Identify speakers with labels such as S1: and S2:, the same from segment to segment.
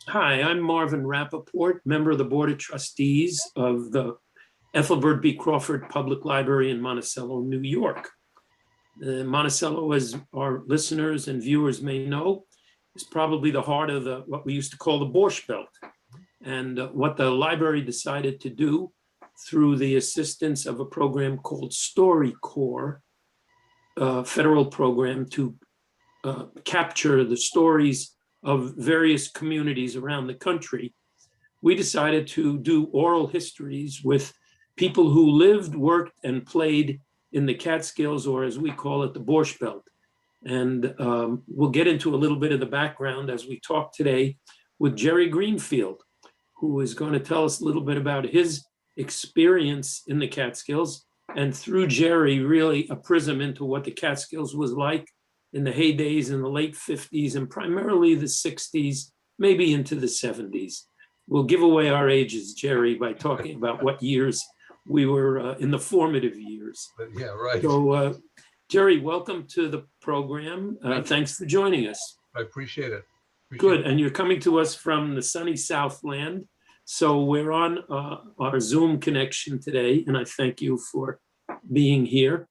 S1: Hi, I'm Marvin Rappaport, member of the Board of Trustees of the Ethelbert B. Crawford Public Library in Monticello, New York. Monticello, as our listeners and viewers may know, is probably the heart of what we used to call the Borscht Belt. And what the library decided to do through the assistance of a program called StoryCorps, a federal program to capture the stories of various communities around the country, we decided to do oral histories with people who lived, worked, and played in the Catskills, or as we call it, the Borscht Belt. And we'll get into a little bit of the background as we talk today with Jerry Greenfield, who is going to tell us a little bit about his experience in the Catskills, and through Jerry, really a prism into what the Catskills was like in the heydays in the late 50s and primarily the 60s, maybe into the 70s. We'll give away our ages, Jerry, by talking about what years we were in the formative years.
S2: Yeah, right.
S1: So, Jerry, welcome to the program. Thanks for joining us.
S2: I appreciate it.
S1: Good, and you're coming to us from the sunny Southland. So we're on our Zoom connection today, and I thank you for being here.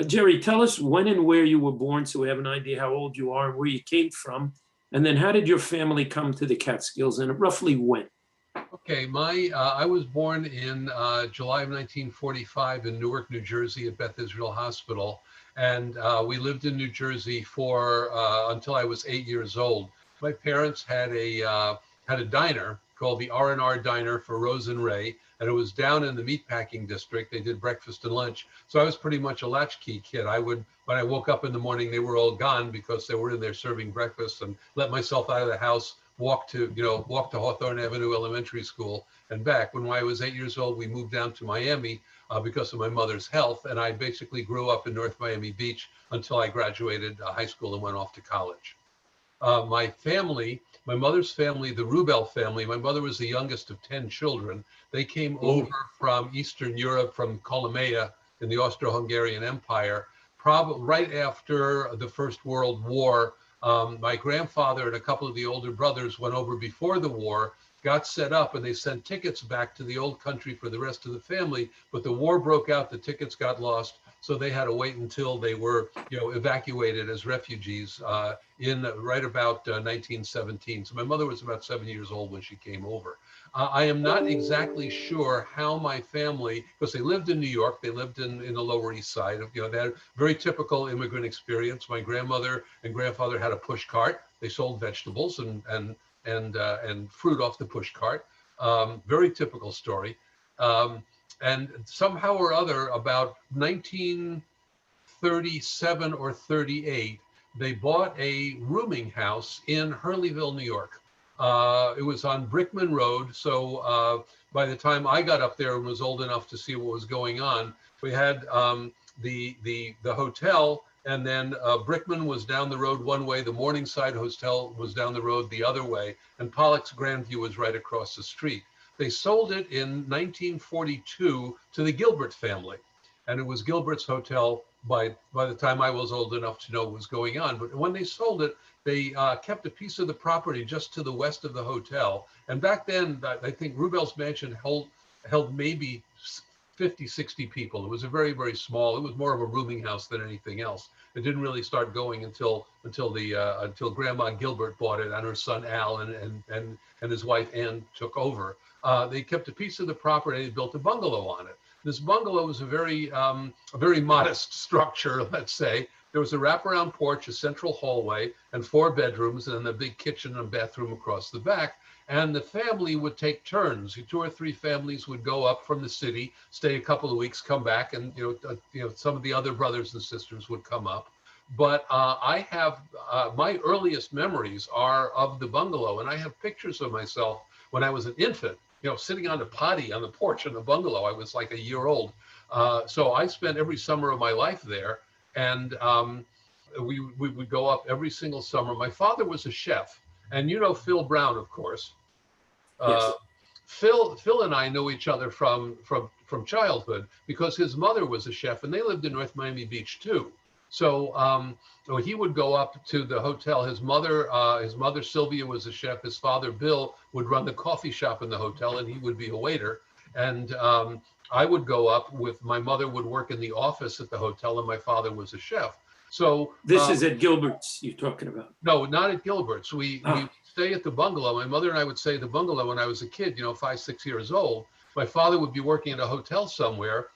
S1: Jerry, tell us when and where you were born so we have an idea how old you are and where you came from. And then how did your family come to the Catskills and roughly when?
S2: Okay, I was born in July of 1945 in Newark, New Jersey at Beth Israel Hospital. And we lived in New Jersey for until I was 8 years old. My parents had a diner called the R&R Diner for Rose and Ray, and it was down in the meatpacking district. They did breakfast and lunch. So I was pretty much a latchkey kid. When I woke up in the morning, they were all gone because they were in there serving breakfast, and let myself out of the house, walk to Hawthorne Avenue Elementary School and back. When I was 8 years old, we moved down to Miami because of my mother's health. And I basically grew up in North Miami Beach until I graduated high school and went off to college. My mother's family, the Rubel family, my mother was the youngest of 10 children. They came over from Eastern Europe, from Kolomea in the Austro-Hungarian Empire, probably right after the First World War. My grandfather and a couple of the older brothers went over before the war, got set up, and they sent tickets back to the old country for the rest of the family. But the war broke out, the tickets got lost, so they had to wait until they were, evacuated as refugees in right about 1917. So my mother was about 7 years old when she came over. I am not exactly sure how my family, because they lived in New York, they lived in the Lower East Side. They had a very typical immigrant experience. My grandmother and grandfather had a push cart. They sold vegetables and fruit off the push cart. Very typical story. And somehow or other, about 1937 or 38, they bought a rooming house in Hurleyville, New York. It was on Brickman Road. So by the time I got up there and was old enough to see what was going on, we had the hotel, and then Brickman was down the road one way, the Morningside Hotel was down the road the other way, and Pollock's Grandview was right across the street. They sold it in 1942 to the Gilbert family, and it was Gilbert's hotel by the time I was old enough to know what was going on. But when they sold it, they kept a piece of the property just to the west of the hotel. And back then, I think Rubel's Mansion held maybe 50, 60 people. It was a very, very small, it was more of a rooming house than anything else. It didn't really start going until Grandma Gilbert bought it and her son Al and his wife Ann took over. They kept a piece of the property and they built a bungalow on it. This bungalow was a very modest structure, let's say. There was a wraparound porch, a central hallway, and 4 bedrooms, and then a big kitchen and bathroom across the back. And the family would take turns. 2 or 3 families would go up from the city, stay a couple of weeks, come back, and some of the other brothers and sisters would come up. But I have my earliest memories are of the bungalow, and I have pictures of myself when I was an infant, sitting on the potty on the porch in the bungalow. I was like a year old. So I spent every summer of my life there, and we would go up every single summer. My father was a chef, and Phil Brown, of course.
S1: Yes.
S2: Phil and I know each other from childhood because his mother was a chef, and they lived in North Miami Beach too. So he would go up to the hotel. His mother Sylvia was a chef. His father Bill would run the coffee shop in the hotel, and he would be a waiter. And I would go up with my mother would work in the office at the hotel, and my father was a chef. So
S1: This is at Gilbert's you're talking about.
S2: no, not at Gilbert's. We
S1: Ah.
S2: stay at the bungalow. My mother and I would stay at the bungalow when I was a kid, 5, 6 years old. My father would be working at a hotel somewhere,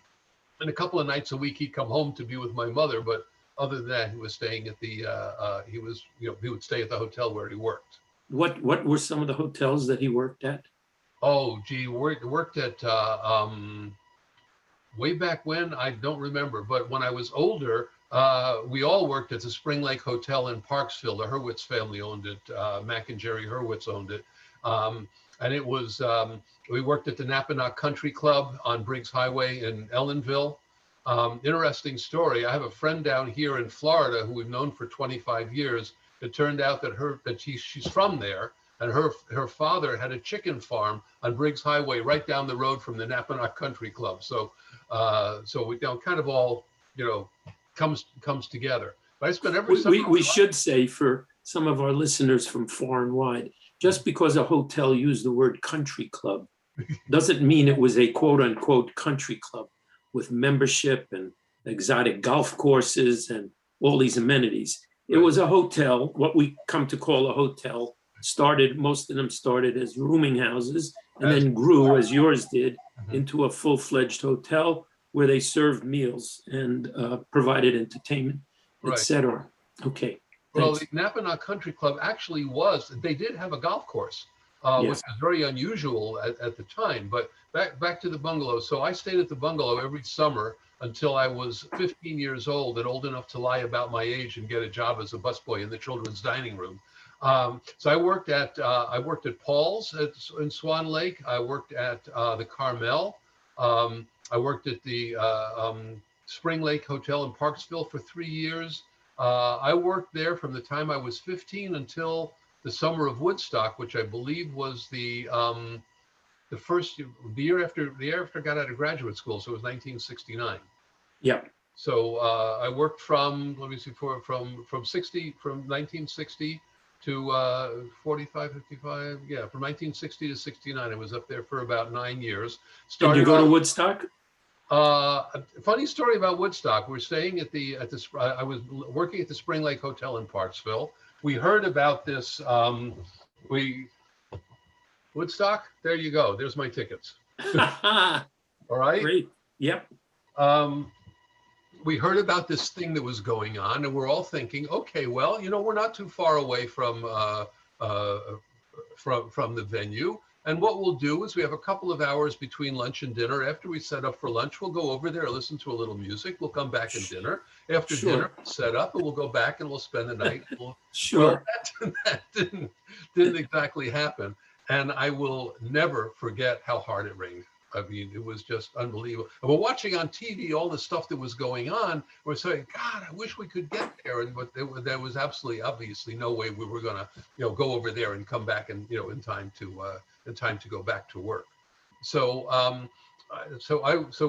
S2: and a couple of nights a week he'd come home to be with my mother. But other than that, he was staying at the he would stay at the hotel where he worked.
S1: What were some of the hotels that he worked at?
S2: Oh, gee, worked at way back when, I don't remember. But when I was older, we all worked at the Spring Lake Hotel in Parksville. The Hurwitz family owned it. Mac and Jerry Hurwitz owned it. And it was, we worked at the Napanock Country Club on Briggs Highway in Ellenville. Interesting story. I have a friend down here in Florida who we've known for 25 years. It turned out that she's from there, and her father had a chicken farm on Briggs Highway right down the road from the Napanock Country Club. So we kind of all comes together. But I spent every summer.
S1: We should say for some of our listeners from far and wide, just because a hotel used the word country club doesn't mean it was a quote unquote country club with membership and exotic golf courses and all these amenities. It was a hotel, what we come to call a hotel. Most of them started as rooming houses and then grew, as yours did, into a full-fledged hotel where they served meals and provided entertainment, etc. Okay.
S2: Well,
S1: Thanks.
S2: the Napanock Country Club actually they did have a golf course, which was very unusual at the time. But back to the bungalow. So I stayed at the bungalow every summer until I was 15 years old and old enough to lie about my age and get a job as a busboy in the children's dining room. So I worked at Paul's in Swan Lake. I worked at the Carmel. I worked at the Spring Lake Hotel in Parksville for 3 years. I worked there from the time I was 15 until the summer of Woodstock, which I believe was the year after I got out of graduate school. So it was 1969.
S1: Yeah.
S2: So I worked from 1960 to 45, 55. Yeah, from 1960 to 69. I was up there for about 9 years.
S1: Did you go to Woodstock?
S2: A funny story about Woodstock. We're staying I was working at the Spring Lake Hotel in Parksville. We heard about this. Woodstock. There you go. There's my tickets. All right.
S1: Great. Yep.
S2: We heard about this thing that was going on, and we're all thinking, okay, well, we're not too far away from the venue. And what we'll do is we have a couple of hours between lunch and dinner. After we set up for lunch, we'll go over there, listen to a little music. We'll come back and dinner. After dinner, set up, and we'll go back and we'll spend the night.
S1: Sure.
S2: Well, that didn't exactly happen. And I will never forget how hard it rained. I mean, it was just unbelievable. And we're watching on TV all the stuff that was going on. We're saying, God, I wish we could get there. But there was obviously no way we were going to, go over there and come back and, in time to go back to work. So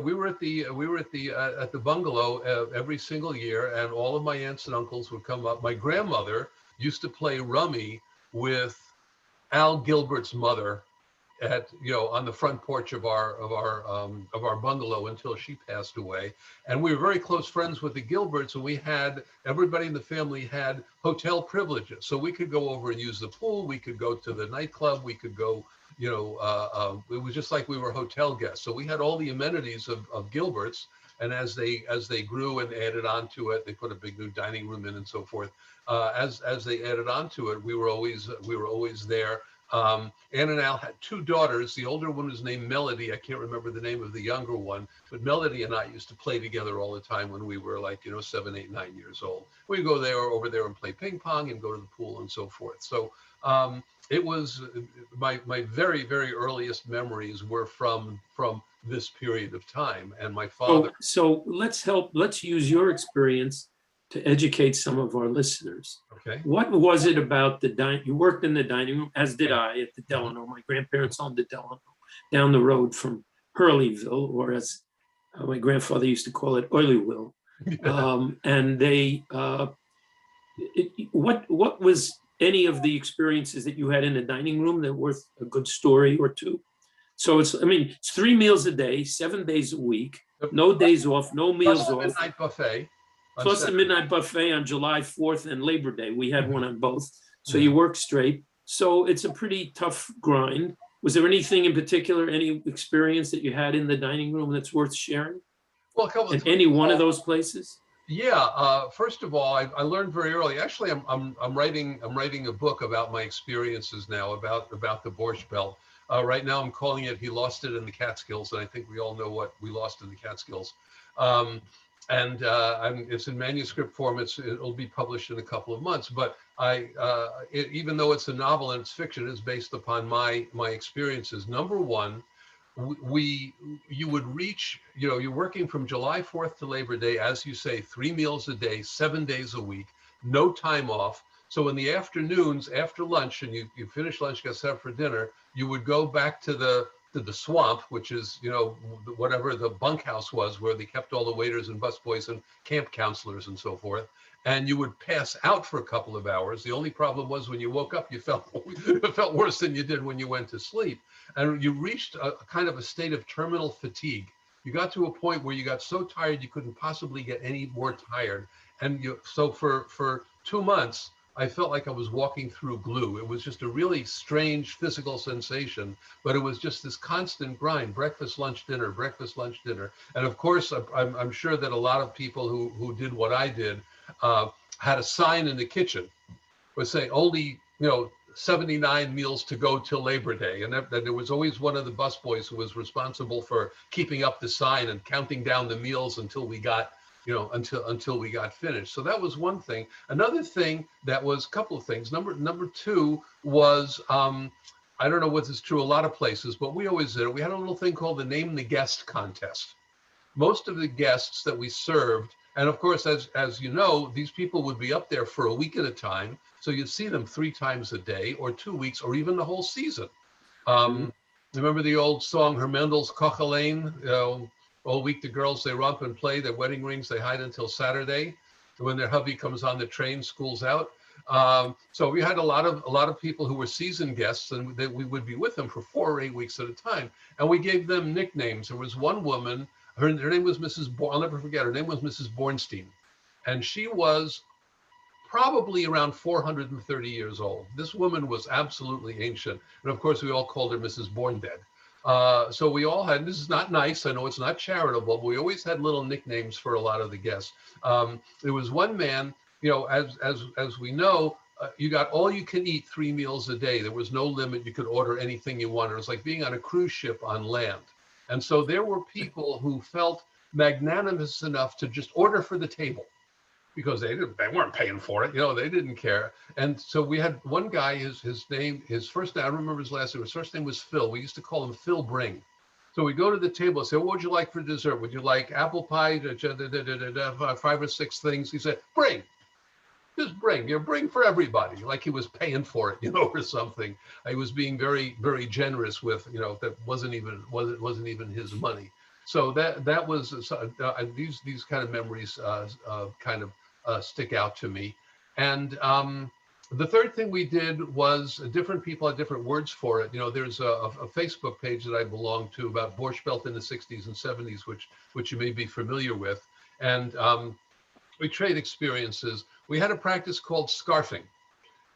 S2: we were at the bungalow every single year, and all of my aunts and uncles would come up. My grandmother used to play rummy with Al Gilbert's mother on the front porch of our bungalow until she passed away. And we were very close friends with the Gilberts, and everybody in the family had hotel privileges. So we could go over and use the pool, we could go to the nightclub, we could go, it was just like we were hotel guests. So we had all the amenities of Gilbert's, and as they grew and added on to it, they put a big new dining room in and so forth. As they added on to it, we were always there. Ann and Al had 2 daughters. The older one was named Melody. I can't remember the name of the younger one, but Melody and I used to play together all the time when we were 7, 8, 9 years old. We'd go over there and play ping pong and go to the pool and so forth. So it was my very, very earliest memories were from this period of time. And my father.
S1: So let's use your experience to educate some of our listeners.
S2: Okay.
S1: What was it about you worked in the dining room, as did I, at the Delano. My grandparents owned the Delano down the road from Hurleyville, or as my grandfather used to call it, Oileyville. And they, what was any of the experiences that you had in the dining room that worth a good story or two? So it's, I mean, it's 3 meals a day, 7 days a week, no days off, no
S2: Plus
S1: meals
S2: the
S1: off,
S2: midnight buffet on
S1: plus the
S2: Saturday.
S1: midnight buffet on July 4th and Labor Day. We had one on both. So
S2: Mhm.
S1: you work straight. So it's a pretty tough grind. Was there anything in particular, any experience that you had in the dining room that's worth sharing?
S2: Well, a couple of
S1: In
S2: things.
S1: any one of those places?
S2: Yeah. First of all, I learned very early. Actually, I'm writing a book about my experiences now about the Borscht Belt. Right now, I'm calling it "He Lost It in the Catskills," and I think we all know what we lost in the Catskills. Um, and it's in manuscript form. It'll be published in a couple of months. But even though it's a novel and it's fiction, it's based upon my experiences. Number one, we you would reach, you're working from July 4th to Labor Day, as you say, 3 meals a day, 7 days a week, no time off. So in the afternoons after lunch, and you finish lunch, get set up for dinner, you would go back to the swamp, which is, whatever the bunkhouse was, where they kept all the waiters and busboys and camp counselors and so forth. And you would pass out for a couple of hours. The only problem was when you woke up, you felt it felt worse than you did when you went to sleep. And you reached a kind of a state of terminal fatigue. You got to a point where you got so tired you couldn't possibly get any more tired. And so for 2 months, I felt like I was walking through glue. It was just a really strange physical sensation, but it was just this constant grind: breakfast, lunch, dinner, breakfast, lunch, dinner. And of course, I'm sure that a lot of people who did what I did had a sign in the kitchen would say only 79 meals to go till Labor Day, and that there was always one of the busboys who was responsible for keeping up the sign and counting down the meals until we got until we got finished. So that was one thing. Another thing that was, a couple of things. Number two was, I don't know what is true a lot of places, but we always did it. We had a little thing called the Name the Guest contest. Most of the guests that we served, and of course, as you know, these people would be up there for a week at a time, so you'd see them 3 times a day or 2 weeks or even the whole season. Remember the old song Hermendel's Kochelein? All week the girls, they romp and play, their wedding rings they hide until Saturday, when their hubby comes on the train, school's out. So we had a lot of people who were seasoned guests, and we would be with them for 4 or 8 weeks at a time, and we gave them nicknames. There was one woman, her name was I'll never forget, her name was Mrs. Bornstein, and she was probably around 430 years old. This woman was absolutely ancient, and of course we all called her Mrs. Borndead. So we all had, this is not nice, I know it's not charitable, but we always had little nicknames for a lot of the guests. There was one man, as we know, you got all you can eat 3 meals a day. There was no limit. You could order anything you wanted. It was like being on a cruise ship on land. And so there were people who felt magnanimous enough to just order for the table, because they weren't paying for it, they didn't care. And so we had one guy, his first name, I don't remember his last name, his first name was Phil. We used to call him Phil Bring. So we go to the table and say, what would you like for dessert? Would you like apple pie, 5 or 6 things? He said, bring. Just bring for everybody, like he was paying for it, or something. He was being very, very generous with, that wasn't even his money. So that was these kind of memories stick out to me. And the third thing we did was, different people had different words for it. There's a Facebook page that I belong to about Borscht Belt in the 60s and 70s, which you may be familiar with. And we trade experiences. We had a practice called scarfing.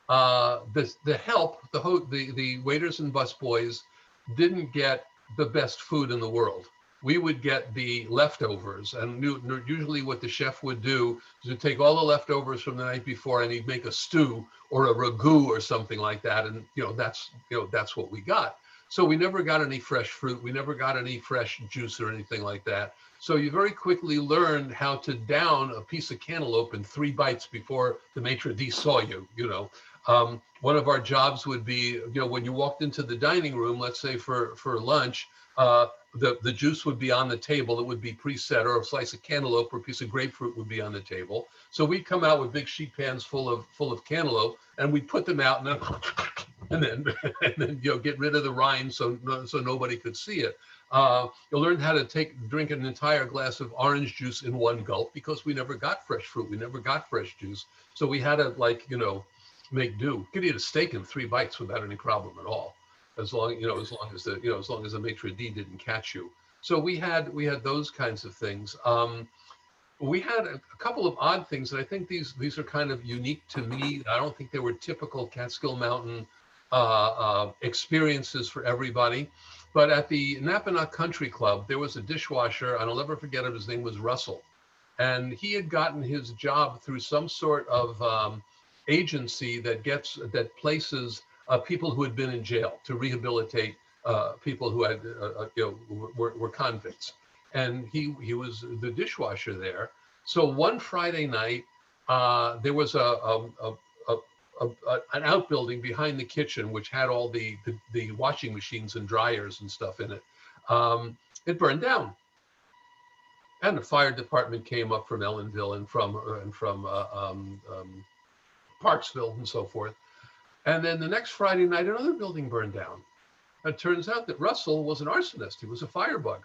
S2: The waiters and busboys didn't get the best food in the world. We would get the leftovers, and usually what the chef would do is to take all the leftovers from the night before, and he'd make a stew or a ragu or something like that, and that's what we got. So we never got any fresh fruit. We never got any fresh juice or anything like that. So you very quickly learned how to down a piece of cantaloupe in 3 bites before the maitre d' saw you. One of our jobs would be, when you walked into the dining room, let's say for lunch, the juice would be on the table. It would be preset, or a slice of cantaloupe or a piece of grapefruit would be on the table. So we'd come out with big sheet pans full of cantaloupe, and we'd put them out, and then and then and then get rid of the rind so nobody could see it. You learned how to drink an entire glass of orange juice in one gulp because we never got fresh fruit, we never got fresh juice, so we had to make do. You could eat a steak in 3 bites without any problem at all, as long as the maitre d' didn't catch you. So we had those kinds of things. We had a couple of odd things, and I think these are kind of unique to me. I don't think they were typical Catskill Mountain experiences for everybody. But at the Napanock Country Club, there was a dishwasher, and I'll never forget it. His name was Russell, and he had gotten his job through some sort of agency that places people who had been in jail to rehabilitate people who had were convicts. And he was the dishwasher there. So one Friday night, there was an outbuilding behind the kitchen, which had all the washing machines and dryers and stuff in it. It burned down, and the fire department came up from Ellenville and from Parksville and so forth. And then the next Friday night, another building burned down. It turns out that Russell was an arsonist. He was a firebug.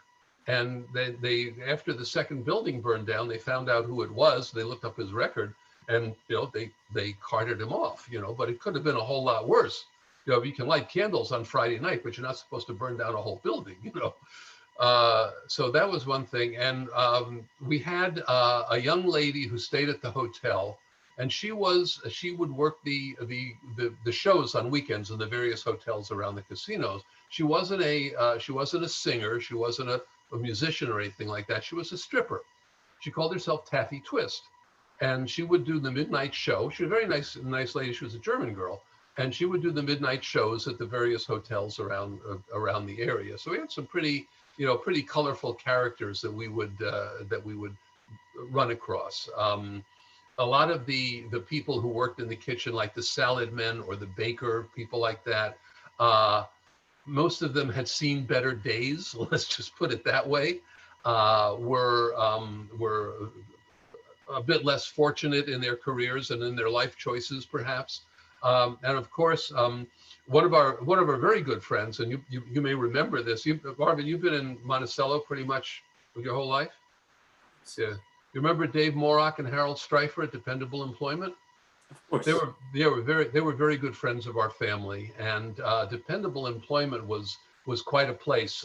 S2: And they after the second building burned down, they found out who it was. They looked up his record, and they carted him off. But it could have been a whole lot worse. You can light candles on Friday night, but you're not supposed to burn down a whole building. So that was one thing. And we had a young lady who stayed at the hotel, and she would work the shows on weekends in the various hotels around the casinos. She wasn't a singer. She wasn't a musician or anything like that. She was a stripper. She called herself Taffy Twist, and she would do the midnight show. She was a very nice lady. She was a German girl, and she would do the midnight shows at the various hotels around the area. So we had some pretty colorful characters that we would run across. A lot of the people who worked in the kitchen, like the salad men or the baker, people like that, most of them had seen better days, let's just put it that way, were a bit less fortunate in their careers and in their life choices, perhaps. And of course, one of our very good friends, and you may remember this, Marvin, you've been in Monticello pretty much your whole life? Yeah. You remember Dave Morock and Harold Streifer at Dependable Employment?
S1: Of course.
S2: They were very good friends of our family, and Dependable Employment was quite a place.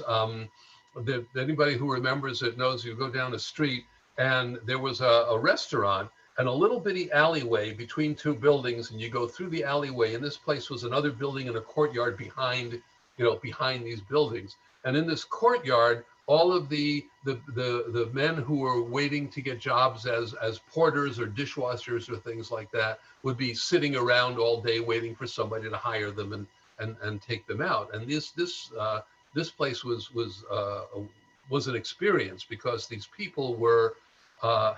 S2: Anybody who remembers it knows you go down the street, and there was a restaurant and a little bitty alleyway between two buildings, and you go through the alleyway, and this place was another building and a courtyard behind these buildings. And in this courtyard, all of the men who were waiting to get jobs as porters or dishwashers or things like that would be sitting around all day waiting for somebody to hire them and take them out. And this place was an experience, because these people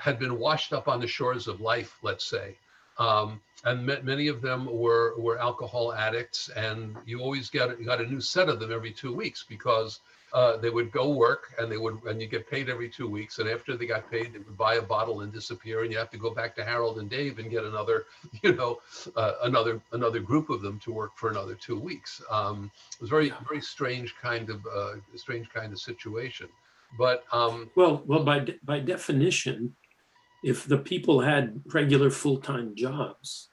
S2: had been washed up on the shores of life, let's say. And many of them were alcohol addicts, and you always got a new set of them every 2 weeks, because they would go work, and you get paid every 2 weeks. And after they got paid, they would buy a bottle and disappear, and you have to go back to Harold and Dave and get another group of them to work for another 2 weeks. It was very strange kind of situation. But
S1: well, by definition, if the people had regular full-time jobs,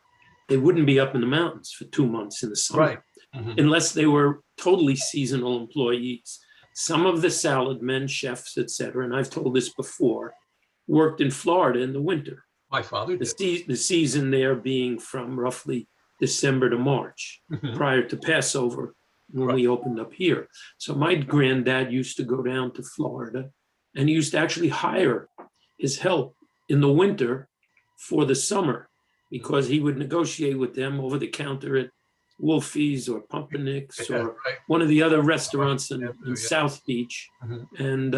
S1: they wouldn't be up in the mountains for 2 months in the summer,
S2: right. Mm-hmm.
S1: Unless they were totally seasonal employees. Some of the salad men, chefs, etc., and I've told this before, worked in Florida in the winter.
S2: My father did.
S1: The season there being from roughly December to March, prior to Passover, when we opened up here. So my granddad used to go down to Florida, and he used to actually hire his help in the winter for the summer, because he would negotiate with them over the counter at Wolfie's or Pumpernicks or one of the other restaurants in South Beach. And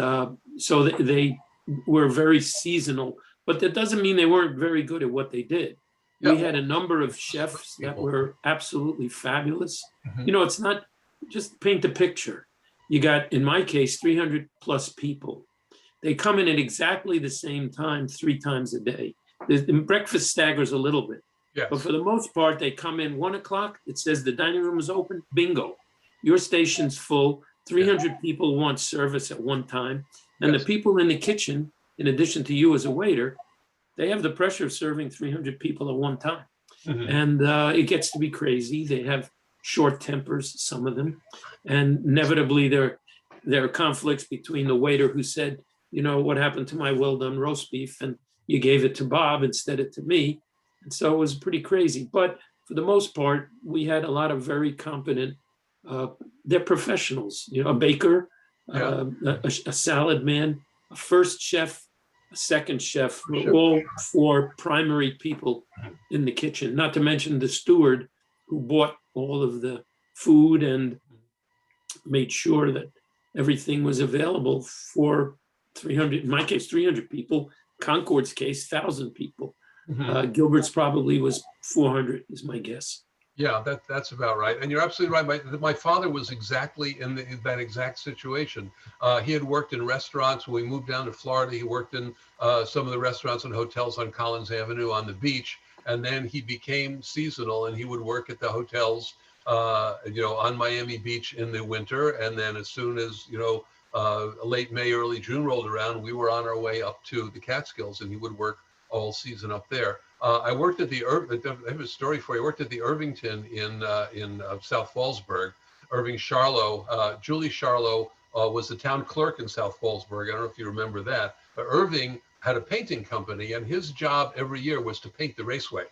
S1: so they were very seasonal, but that doesn't mean they weren't very good at what they did. We had a number of chefs that were absolutely fabulous. It's not just paint a picture. You got, in my case, 300 plus people. They come in at exactly the same time, 3 times a day. The breakfast staggers a little bit. But
S2: Yes.
S1: for the most part, they come in 1 o'clock. It says the dining room is open. Bingo. Your station's full. 300 people want service at one time. And the
S2: Yes.
S1: people in the kitchen, in addition to you as a waiter, they have the pressure of serving 300 people at one time.
S2: Mhm.
S1: And it gets to be crazy. They have short tempers, some of them. And inevitably, there are conflicts between the waiter who said, you know, what happened to my well done roast beef? And you gave it to Bob instead of to me. And so it was pretty crazy. But for the most part, we had a lot of very competent, they're professionals, you know, a baker,
S2: Yeah.
S1: a salad man, a first chef, a second chef, were
S2: Sure.
S1: all four primary people in the kitchen, not to mention the steward who bought all of the food and made sure that everything was available for 300, in my case, 300 people. Concord's case, 1,000 people.
S2: Mhm.
S1: Gilbert's probably was 400, is my guess.
S2: Yeah, that's about right. And you're absolutely right. My father was exactly in that exact situation. He had worked in restaurants. When we moved down to Florida, he worked in some of the restaurants and hotels on Collins Avenue on the beach. And then he became seasonal and he would work at the hotels, on Miami Beach in the winter. And then as soon as, late May, early June rolled around, we were on our way up to the Catskills and he would work all season up there. I worked at I have a story for you. I worked at the Irvington in South Fallsburg. Irving Charlo, Julie Charlo was the town clerk in South Fallsburg. I don't know if you remember that. But Irving had a painting company, and his job every year was to paint the raceway.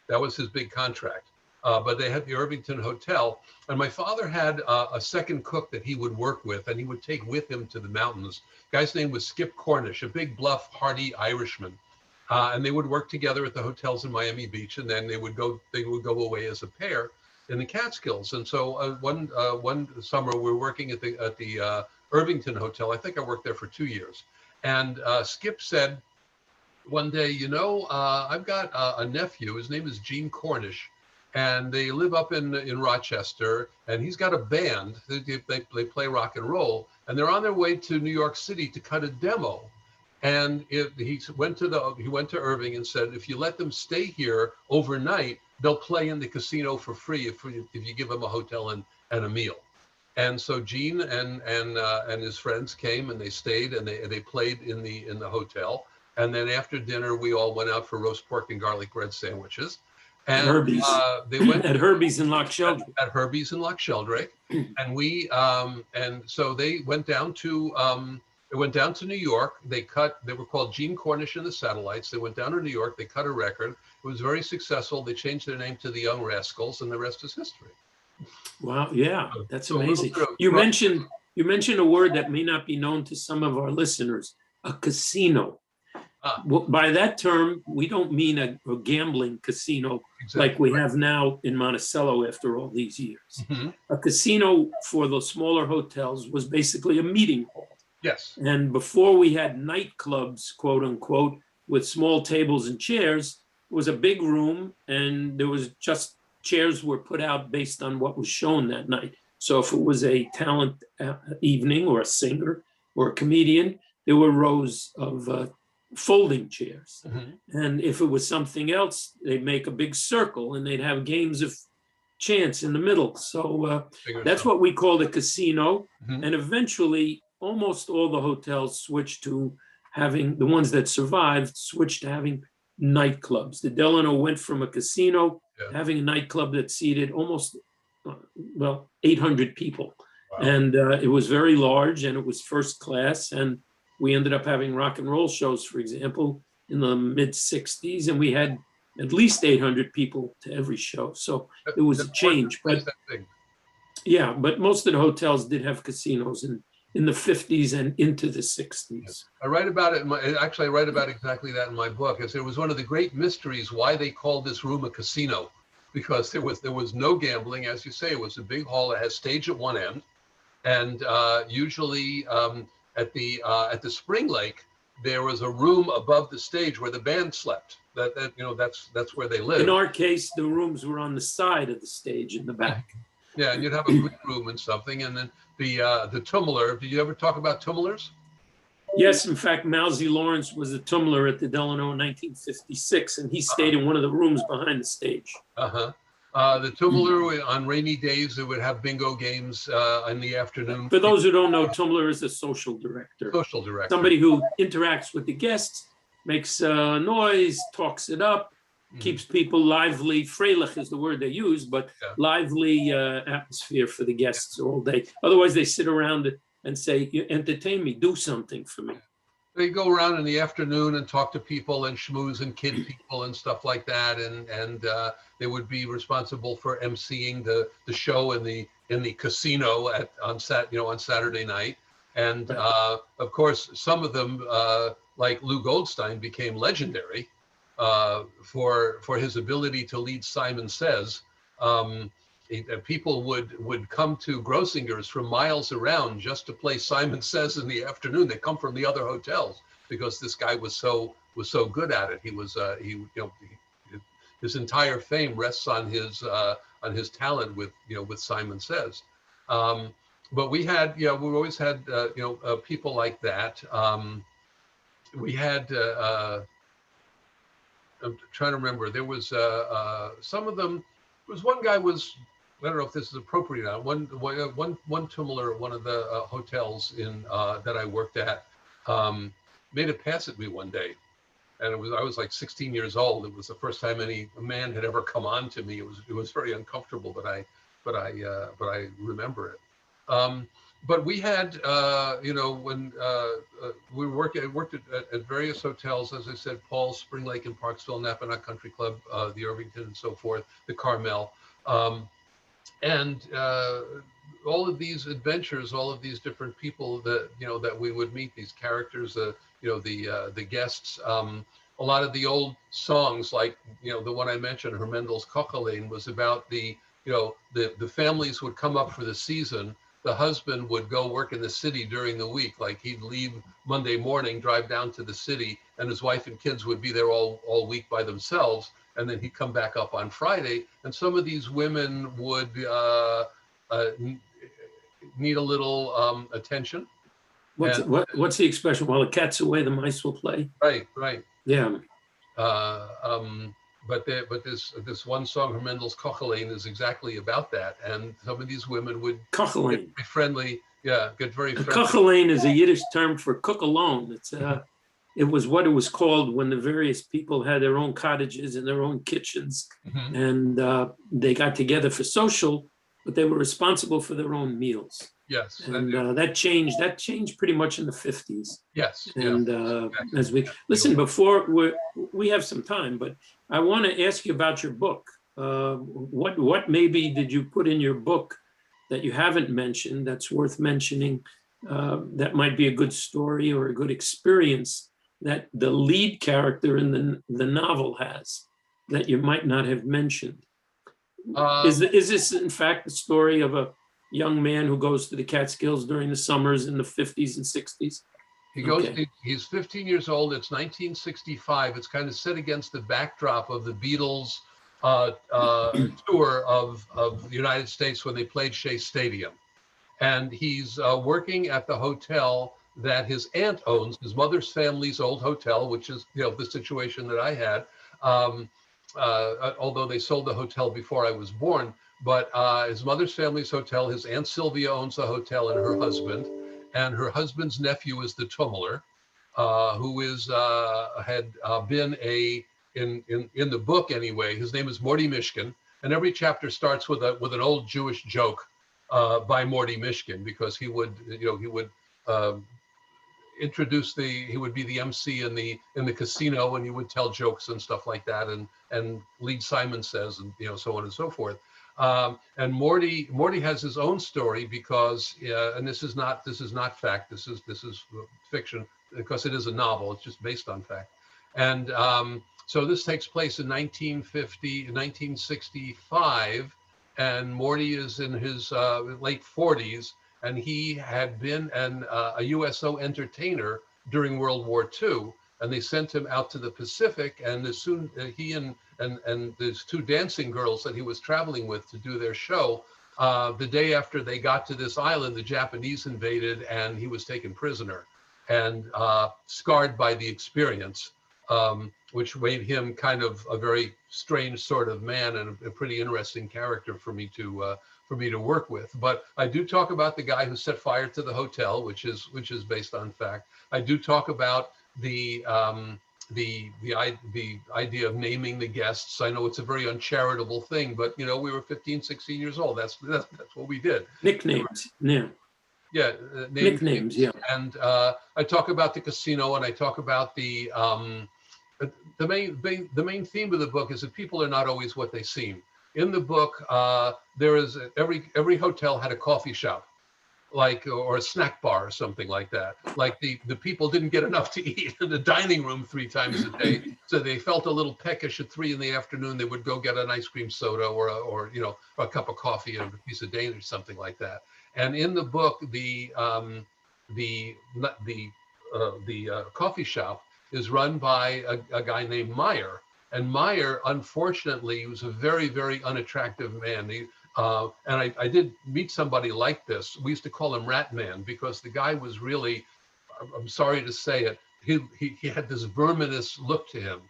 S2: That was his big contract. But they had the Irvington Hotel, and my father had a second cook that he would work with, and he would take with him to the mountains. The guy's name was Skip Cornish, a big, bluff, hearty Irishman. And they would work together at the hotels in Miami Beach, and then they would go away as a pair in the Catskills. And so one summer we were working at the Irvington Hotel. I think I worked there for 2 years. And Skip said one day, I've got a nephew. His name is Gene Cornish, and they live up in Rochester. And he's got a band. They play rock and roll, and they're on their way to New York City to cut a demo. And he went to Irving and said, if you let them stay here overnight, they'll play in the casino for free if you give them a hotel and a meal. And so Gene and his friends came and they stayed and they played in the hotel. And then after dinner, we all went out for roast pork and garlic bread sandwiches. And
S1: Herbie's.
S2: They went
S1: at Herbie's in Loch Sheldrake.
S2: At Herbie's in Loch Sheldrake, and so they went down to. They went down to New York. They were called Gene Cornish and the Satellites. They went down to New York. They cut a record. It was very successful. They changed their name to the Young Rascals, and the rest is history.
S1: Wow, yeah, that's
S2: So
S1: amazing. You mentioned a word that may not be known to some of our listeners, a casino. Well, by that term, we don't mean a gambling casino like we have now in Monticello after all these years.
S2: Mm-hmm.
S1: A casino for the smaller hotels was basically a meeting hall.
S2: Yes.
S1: And before we had nightclubs, quote unquote, with small tables and chairs, it was a big room and there was just chairs were put out based on what was shown that night. So if it was a talent evening or a singer or a comedian, there were rows of folding chairs.
S2: Mm-hmm.
S1: And if it was something else, they'd make a big circle and they'd have games of chance in the middle. So that's what we called a casino.
S2: Mm-hmm.
S1: And eventually, almost all the hotels switched to having, the ones that survived, switched to having nightclubs. The Delano went from a casino to having a nightclub that seated almost, 800 people.
S2: Wow.
S1: And it was very large and it was first class. And we ended up having rock and roll shows, for example, in the mid 60s. And we had at least 800 people to every show. So it was a change. But yeah, but most of the hotels did have casinos in the 50s and into the 60s.
S2: I write about it. I write about exactly that in my book. As it was one of the great mysteries why they called this room a casino, because there was no gambling, as you say. It was a big hall that has stage at one end, and usually at the Spring Lake there was a room above the stage where the band slept. That's where they lived.
S1: In our case, the rooms were on the side of the stage in the back.
S2: Yeah, and you'd have a green room and something, and then the tumbler. Did you ever talk about tumblers?
S1: Yes, in fact, Mousy Lawrence was the tumbler at the Delano in 1956, and he stayed in one of the rooms behind the stage.
S2: Uh-huh. The Tumbler, on rainy days, it would have bingo games in the afternoon.
S1: For those who don't know, Tumbler is a social director.
S2: Social director.
S1: Somebody who interacts with the guests, makes noise, talks it up, keeps people lively. Freilich is the word they use, but lively atmosphere for the guests all day. Otherwise, they sit around and say, "You entertain me, do something for me."
S2: They go around in the afternoon and talk to people and schmooze and kid people and stuff like that, and they would be responsible for emceeing the show in the casino on Saturday night. And of course, some of them, like Lou Goldstein, became legendary for his ability to lead Simon Says. People would come to Grossinger's from miles around just to play Simon Says in the afternoon. They come from the other hotels because this guy was so good at it. His entire fame rests on his talent with Simon Says. But we always had people like that. We had I'm trying to remember. There was some of them. There was one guy I don't know if this is appropriate now. One tumbler at one of the hotels that I worked at made a pass at me one day, and I was like 16 years old. It was the first time a man had ever come on to me. It was very uncomfortable, but I remember it. But we had when we worked at various hotels, as I said, Paul's, Spring Lake in Parksville, Napanoch Country Club, the Irvington, and so forth, the Carmel. And all of these adventures, all of these different people that we would meet, these characters, the guests, a lot of the old songs, like the one I mentioned, Hermendel's Kochelein, was about the families would come up for the season. The husband would go work in the city during the week, like he'd leave Monday morning, drive down to the city, and his wife and kids would be there all week by themselves. And then he'd come back up on Friday, and some of these women would need a little attention.
S1: What's the expression? While the cat's away, the mice will play.
S2: Right.
S1: Yeah.
S2: But this one song, Hermendel's Kochelein, is exactly about that. And some of these women would get very friendly.
S1: Kochelein is a Yiddish term for cook alone. It was what it was called when the various people had their own cottages and their own kitchens, and they got together for social, but they were responsible for their own meals.
S2: Yes,
S1: and that changed pretty much in the 50s.
S2: Yes,
S1: and as we listen, before we have some time, but I want to ask you about your book. What maybe did you put in your book that you haven't mentioned that's worth mentioning? That might be a good story or a good experience that the lead character in the novel has that you might not have mentioned. Is this in fact the story of a young man who goes to the Catskills during the summers in the 50s and 60s?
S2: He goes. Okay. He's 15 years old. It's 1965. It's kind of set against the backdrop of the Beatles tour of the United States when they played Shea Stadium, and he's working at the hotel that his aunt owns, his mother's family's old hotel, which is the situation that I had. Although they sold the hotel before I was born, but his mother's family's hotel, his Aunt Sylvia owns the hotel, and her husband's nephew is the tumbler, who had been in the book anyway. His name is Morty Mishkin, and every chapter starts with an old Jewish joke by Morty Mishkin, because he would introduce he would be the MC in the casino, and he would tell jokes and stuff like that, and lead Simon Says, and so on and so forth. And Morty has his own story, because and this is not fact, this is fiction, because it is a novel. It's just based on fact. And so this takes place in 1965, and Morty is in his late 40s. And he had been a USO entertainer during World War II, and they sent him out to the Pacific. And as soon he and there's two dancing girls that he was traveling with to do their show, the day after they got to this island, the Japanese invaded, and he was taken prisoner. and scarred by the experience, which made him kind of a very strange sort of man and a pretty interesting character for me to work with. But I do talk about the guy who set fire to the hotel, which is based on fact. I do talk about the idea of naming the guests. I know it's a very uncharitable thing, but we were 15, 16 years old. That's what we did.
S1: Nicknames, yeah.
S2: Yeah,
S1: Nicknames, yeah.
S2: And I talk about the casino, and I talk about the main theme of the book is that people are not always what they seem. In the book, there is every hotel had a coffee shop, or a snack bar or something like that. Like the people didn't get enough to eat in the dining room 3 times a day, so they felt a little peckish at 3 p.m. They would go get an ice cream soda or a cup of coffee and a piece of Danish, something like that. And in the book, the coffee shop is run by a guy named Meyer. And Meyer, unfortunately, was a very, very unattractive man. And I did meet somebody like this. We used to call him Rat Man, because the guy was really, I'm sorry to say it, he had this verminous look to him.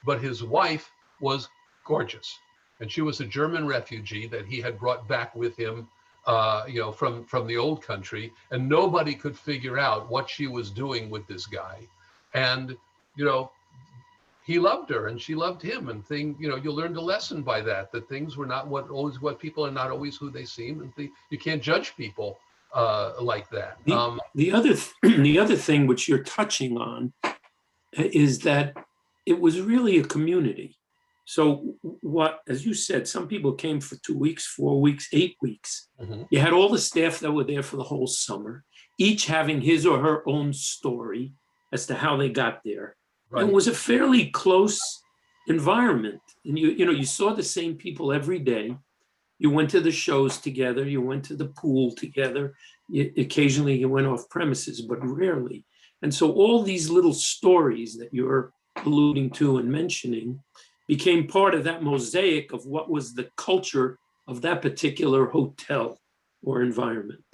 S2: But his wife was gorgeous. And she was a German refugee that he had brought back with him from the old country, and nobody could figure out what she was doing with this guy. And he loved her and she loved him, and you learned a lesson by that things were not what people are not always who they seem, and you can't judge people like that.
S1: The other thing which you're touching on is that it was really a community. So as you said, some people came for 2 weeks, 4 weeks, 8 weeks.
S2: Mm-hmm.
S1: You had all the staff that were there for the whole summer, each having his or her own story as to how they got there. Right. It was a fairly close environment. And you saw the same people every day. You went to the shows together, you went to the pool together. Occasionally you went off premises, but rarely. And so all these little stories that you're alluding to and mentioning became part of that mosaic of what was the culture of that particular hotel or environment.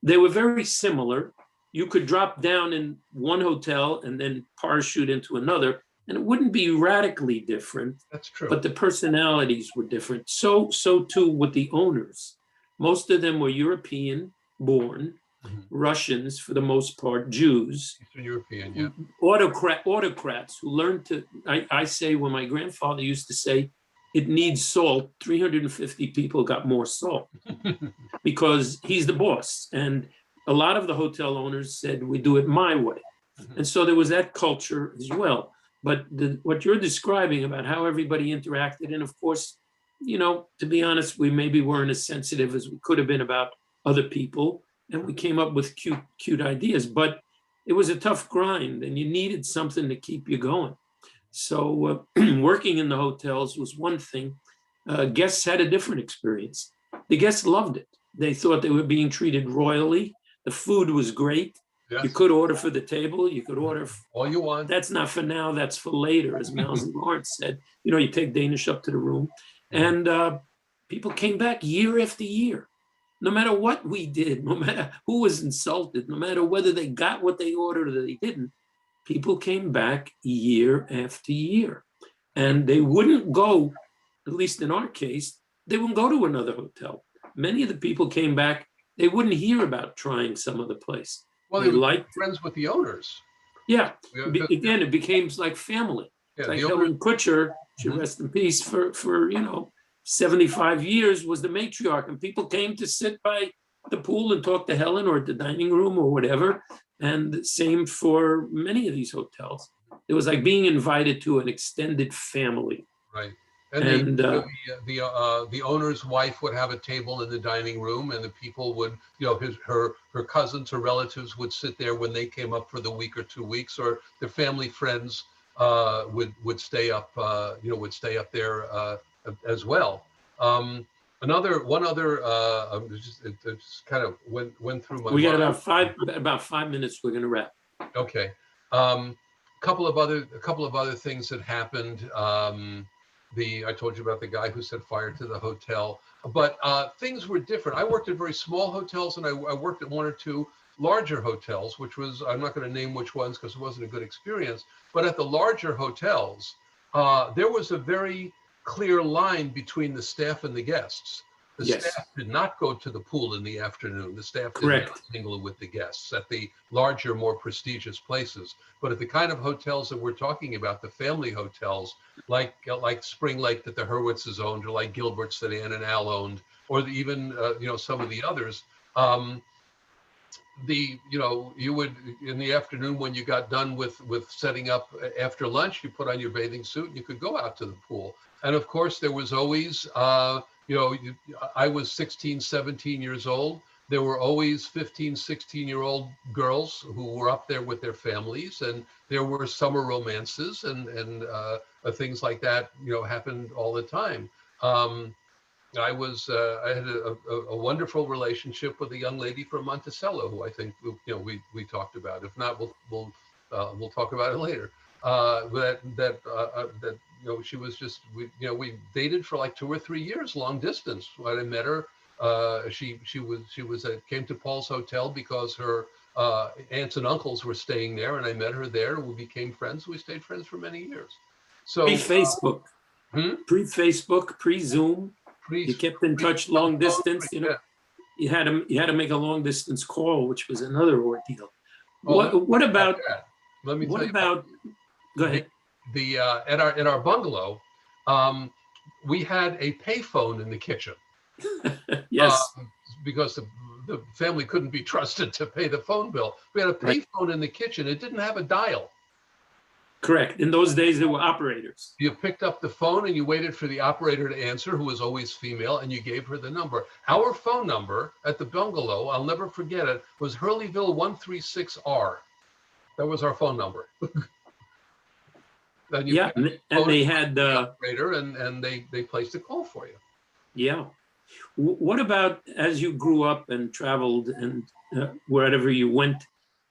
S1: They were very similar. You could drop down in one hotel and then parachute into another, and it wouldn't be radically different.
S2: That's true.
S1: But the personalities were different. So too with the owners. Most of them were European born, mm-hmm. Russians for the most part, Jews.
S2: Eastern European, yeah.
S1: Autocrats who learned to, I say, when my grandfather used to say, it needs salt, 350 people got more salt because he's the boss. And a lot of the hotel owners said, we do it my way. Mm-hmm. And so there was that culture as well. But what you're describing about how everybody interacted, and of course, to be honest, we maybe weren't as sensitive as we could have been about other people, and we came up with cute ideas, but it was a tough grind and you needed something to keep you going. So working in the hotels was one thing. Guests had a different experience. The guests loved it. They thought they were being treated royally. The food was great. Yes. You could order for the table. You could order
S2: all you want.
S1: That's not for now. That's for later, as Miles and Lawrence said. You take Danish up to the room, and people came back year after year. No matter what we did, no matter who was insulted, no matter whether they got what they ordered or they didn't, people came back year after year, and they wouldn't go. At least in our case, they wouldn't go to another hotel. Many of the people came back. They wouldn't hear about trying some other place.
S2: Well, they were friends with the owners.
S1: Yeah. Again, it became like family. Yeah, like Helen Kutcher, should mm-hmm. rest in peace, for 75 years was the matriarch. And people came to sit by the pool and talk to Helen, or at the dining room or whatever. And same for many of these hotels. It was like being invited to an extended family.
S2: Right. And the owner's wife would have a table in the dining room, and the people would, her cousins or relatives would sit there when they came up for the week or 2 weeks, or their family friends would stay up, there as well. One other, it just kind of went through my.
S1: We got about 5 minutes. We're going to wrap.
S2: Okay. A couple of other things that happened. I told you about the guy who set fire to the hotel, but things were different. I worked at very small hotels, and I worked at one or two larger hotels, which was, I'm not going to name which ones because it wasn't a good experience, but at the larger hotels, there was a very clear line between the staff and the guests. The
S1: Yes,
S2: staff did not go to the pool in the afternoon. The staff did
S1: correct.
S2: not mingle with the guests at the larger, more prestigious places. But at the kind of hotels that we're talking about, the family hotels, like Spring Lake that the Hurwitzes owned, or like Gilbert's that Ann and Al owned, or even some of the others. You would, in the afternoon when you got done with setting up after lunch, you put on your bathing suit and you could go out to the pool. And of course, there was always, I was 16, 17 years old. There were always 15, 16-year-old girls who were up there with their families, and there were summer romances and things like that, happened all the time. I had a wonderful relationship with a young lady from Monticello, who I think we talked about. If not, we'll talk about it later. She was just, we dated for like 2 or 3 years, long distance. When I met her, she came to Paul's Hotel because her aunts and uncles were staying there, and I met her there, and we became friends. We stayed friends for many years. So
S1: Pre-Facebook, pre-Facebook, pre-Zoom. You kept in touch long distance. You had to make a long distance call, which was another ordeal. What about?
S2: Let me tell you
S1: about? Go ahead.
S2: At our bungalow, we had a payphone in the kitchen.
S1: Yes,
S2: because the family couldn't be trusted to pay the phone bill. We had a payphone in the kitchen. It didn't have a dial.
S1: Correct. In those days, there were operators.
S2: You picked up the phone and you waited for the operator to answer, who was always female, and you gave her the number. Our phone number at the bungalow, I'll never forget it, was Hurleyville 136R. That was our phone number. And
S1: they had
S2: the operator, and they placed a call for you.
S1: Yeah. What about as you grew up and traveled and wherever you went?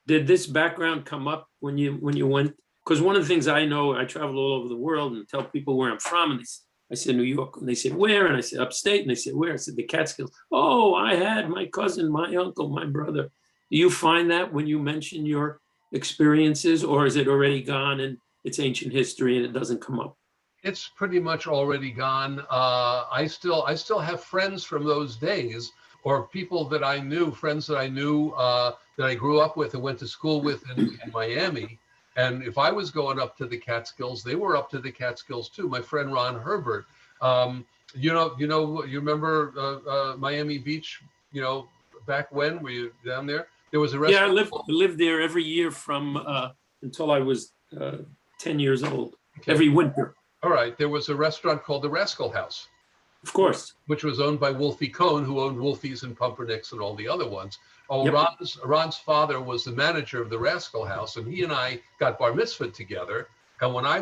S1: Did this background come up when you went? Because one of the things I know, I travel all over the world and tell people where I'm from, and I said New York, and they said where, and I said upstate, and they said where? I said the Catskills. Oh, I had my cousin, my uncle, my brother. Do you find that when you mention your experiences, or is it already gone and it's ancient history and it doesn't come up?
S2: It's pretty much already gone. I still have friends from those days, or people that I knew, friends that I knew that I grew up with and went to school with in Miami. And if I was going up to the Catskills, they were up to the Catskills too. My friend Ron Herbert, you remember Miami Beach? Back when, were you down there? There was a restaurant.
S1: Yeah, I lived there every year from until I was 10 years old. Okay. Every winter.
S2: All right. There was a restaurant called the Rascal House.
S1: Of course.
S2: Which was owned by Wolfie Cohn, who owned Wolfie's and Pumpernicks and all the other ones. Oh, yep. Ron's father was the manager of the Rascal House, and he and I got bar mitzvahed together. And when I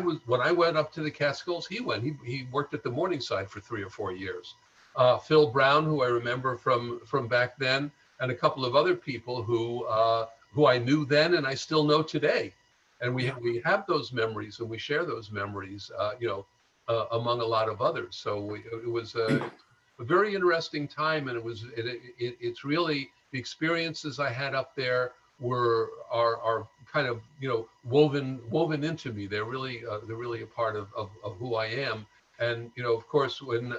S2: went up to the Catskills, he went. He worked at the Morningside for 3 or 4 years. Phil Brown, who I remember from back then, and a couple of other people who I knew then and I still know today. And we have those memories, and we share those memories, among a lot of others. So it was a very interesting time, and it's really, the experiences I had up there are kind of woven into me. They're really a part of who I am. And of course, when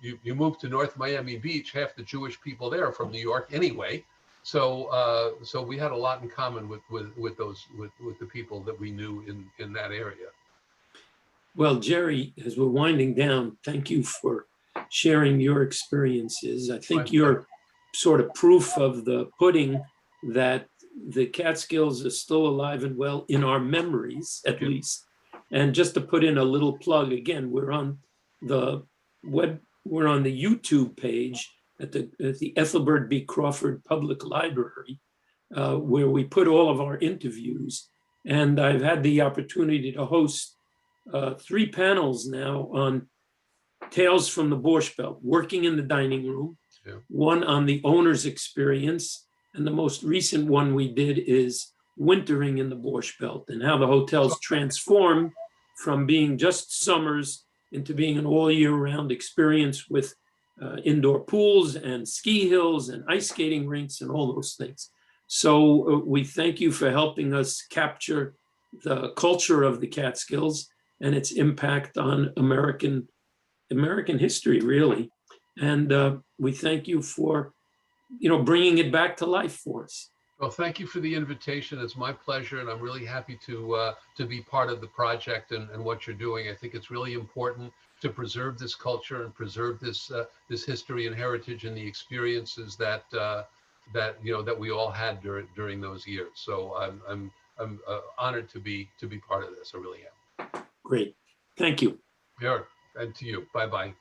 S2: you move to North Miami Beach, half the Jewish people there are from New York anyway. So we had a lot in common with the people that we knew in that area.
S1: Well, Jerry, as we're winding down, thank you for sharing your experiences. I think you're sort of proof of the pudding that the Catskills are still alive and well in our memories, at least. And just to put in a little plug, again, we're on the YouTube page at the Ethelbert B. Crawford Public Library, where we put all of our interviews. And I've had the opportunity to host 3 panels now on Tales from the Borscht Belt, working in the dining room, one on the owner's experience, and the most recent one we did is wintering in the Borscht Belt and how the hotels transformed from being just summers into being an all year round experience with indoor pools and ski hills and ice skating rinks and all those things. So we thank you for helping us capture the culture of the Catskills and its impact on American history, really. And we thank you for, bringing it back to life for us.
S2: Well, thank you for the invitation. It's my pleasure, and I'm really happy to be part of the project and what you're doing. I think it's really important to preserve this culture and preserve this this history and heritage and the experiences that that we all had during those years. So I'm honored to be part of this. I really am.
S1: Great. Thank you.
S2: Yeah, and to you. Bye bye.